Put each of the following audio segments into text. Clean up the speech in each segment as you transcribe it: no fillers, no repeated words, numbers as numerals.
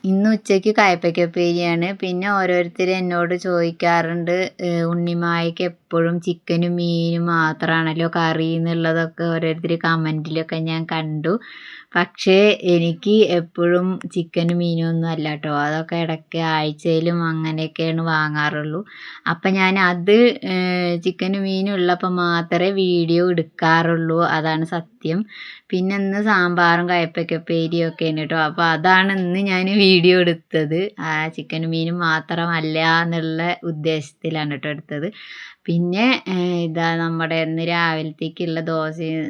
ഇന്ന് ഉച്ചയ്ക്ക് കയ്പ്പയ്ക്ക പിന്നെ ഓരോരുത്തർ എന്നോട് ചോദിക്കാറുണ്ട്, ഉണ്ണിമായ്ക്ക് എപ്പോഴും ചിക്കനും മീനും മാത്രമാണല്ലോ കറി എന്നുള്ളതൊക്കെ ഓരോരുത്തർ കമൻറ്റിലൊക്കെ ഞാൻ കണ്ടു. പക്ഷേ എനിക്ക് എപ്പോഴും ചിക്കനും മീനും ഒന്നും അല്ല കേട്ടോ, അതൊക്കെ ഇടയ്ക്ക് ആഴ്ചയിലും അങ്ങനെയൊക്കെയാണ് വാങ്ങാറുള്ളൂ. അപ്പം ഞാൻ അത് ചിക്കനും മീനും ഉള്ളപ്പോൾ മാത്രമേ വീഡിയോ എടുക്കാറുള്ളൂ, അതാണ് സത്യം. പിന്നെ ഇന്ന് സാമ്പാറും കയ്പ്പയ്ക്ക ഉപ്പേരിയൊക്കെയാണ് കേട്ടോ. അപ്പോൾ അതാണ് ഇന്ന് ഞാൻ വീഡിയോ എടുത്തത്. ചിക്കനും മീനും മാത്രമല്ല എന്നുള്ള ഉദ്ദേശത്തിലാണ് കേട്ടോ എടുത്തത്. പിന്നെ ഇതാ നമ്മുടെ ഇന്ന് രാവിലത്തേക്കുള്ള ദോശയും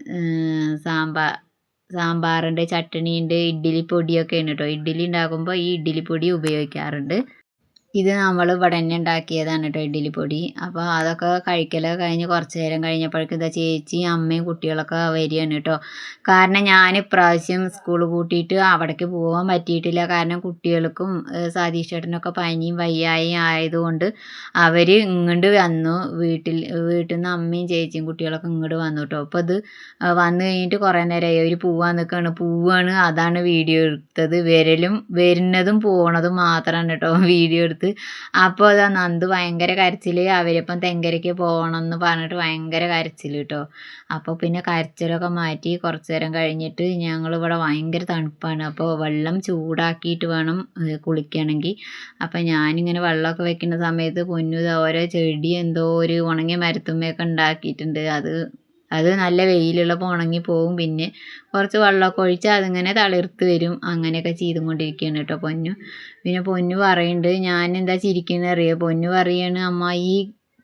സാമ്പാറുണ്ട്, ചട്ടണിയുണ്ട്, ഇഡ്ഡലി പൊടിയൊക്കെയാണ് കേട്ടോ. ഇഡ്ഡലി ഉണ്ടാക്കുമ്പോൾ ഈ ഇഡ്ഡലി പൊടി ഉപയോഗിക്കാറുണ്ട്. ഇത് നമ്മൾ ഇവിടെ തന്നെ ഉണ്ടാക്കിയതാണ് കേട്ടോ, ഇഡ്ഡലി പൊടി. അപ്പോൾ അതൊക്കെ കഴിക്കലൊക്കെ കഴിഞ്ഞ് കുറച്ച് നേരം കഴിഞ്ഞപ്പോഴേക്കും ഇതാ ചേച്ചിയും അമ്മയും കുട്ടികളൊക്കെ വരികയാണ് കേട്ടോ. കാരണം ഞാൻ ഇപ്രാവശ്യം സ്കൂൾ പൂട്ടിയിട്ട് അവിടേക്ക് പോകാൻ പറ്റിയിട്ടില്ല. കാരണം കുട്ടികൾക്കും സതീഷ് ചേട്ടനൊക്കെ പനിയും വയ്യായും ആയതുകൊണ്ട് അവർ ഇങ്ങോട്ട് വന്നു. വീട്ടിൽ നിന്ന് അമ്മയും ചേച്ചിയും കുട്ടികളൊക്കെ ഇങ്ങോട്ട് വന്നു കേട്ടോ. അപ്പോൾ ഇത് വന്നു കഴിഞ്ഞിട്ട് കുറേ നേരമായി. അവർ പോവാണ്, അതാണ് വീഡിയോ എടുത്തത്. വരുന്നതും പോണതും മാത്രമാണ് കേട്ടോ വീഡിയോ എടുത്ത്. അപ്പോൾ അതാ നന്ദു ഭയങ്കര കരച്ചിൽ, അവരിപ്പം തെങ്കരയ്ക്ക് പോകണം എന്ന് പറഞ്ഞിട്ട് ഭയങ്കര കരച്ചിൽ കേട്ടോ. അപ്പോൾ പിന്നെ കരച്ചിലൊക്കെ മാറ്റി കുറച്ച് നേരം കഴിഞ്ഞിട്ട് ഞങ്ങളിവിടെ ഭയങ്കര തണുപ്പാണ്. അപ്പോൾ വെള്ളം ചൂടാക്കിയിട്ട് വേണം കുളിക്കണമെങ്കിൽ. അപ്പം ഞാനിങ്ങനെ വെള്ളമൊക്കെ വെക്കുന്ന സമയത്ത് പൊന്നു ഓരോ ചെടി എന്തോ ഒരു ഉണങ്ങിയ മരത്തുമ്മയൊക്കെ ഉണ്ടാക്കിയിട്ടുണ്ട്. അത് നല്ല വെയിലുള്ളപ്പോൾ ഉണങ്ങി പോകും. പിന്നെ കുറച്ച് വെള്ളമൊക്കെ ഒഴിച്ച് അതിങ്ങനെ തളിർത്ത് വരും. അങ്ങനെയൊക്കെ ചെയ്തും കൊണ്ടിരിക്കുകയാണ് കേട്ടോ പൊന്നു. പിന്നെ പൊന്നു പറയുന്നുണ്ട്, ഞാൻ എന്താ ചിരിക്കുന്നത് അറിയോ? പൊന്നു പറയുകയാണ്, അമ്മ ഈ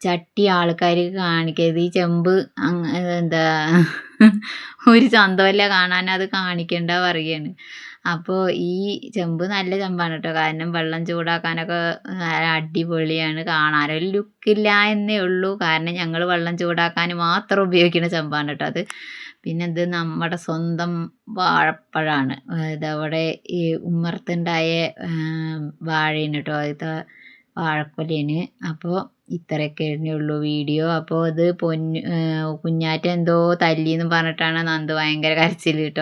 ചട്ടി ആൾക്കാർക്ക് കാണിക്കരുത്, ഈ ചെമ്പ് എന്താ ഒരു ചന്തമല്ല കാണാൻ, അത് കാണിക്കണ്ട പറയുകയാണ്. അപ്പോൾ ഈ ചെമ്പ് നല്ല ചെമ്പാണ് കേട്ടോ. കാരണം വെള്ളം ചൂടാക്കാനൊക്കെ അടിപൊളിയാണ്. കാണാനൊരു ലുക്കില്ല എന്നേ ഉള്ളൂ. കാരണം ഞങ്ങൾ വെള്ളം ചൂടാക്കാൻ മാത്രം ഉപയോഗിക്കുന്ന ചെമ്പാണ് കേട്ടോ അത്. പിന്നെ ഇത് നമ്മുടെ സ്വന്തം വാഴപ്പഴമാണ്. ഇതവിടെ ഈ ഉമ്മറത്തുണ്ടായ വാഴയാണ് കേട്ടോ, ഇത് വാഴക്കൊലയാണ്. അപ്പോൾ ഇത്രയൊക്കെ ഉള്ളൂ വീഡിയോ. അപ്പോൾ ഇത് കുഞ്ഞാറ്റ എന്തോ തല്ലിയെന്ന് പറഞ്ഞിട്ടാണ് നന്ദു ഭയങ്കര കരച്ചിൽ കേട്ടോ.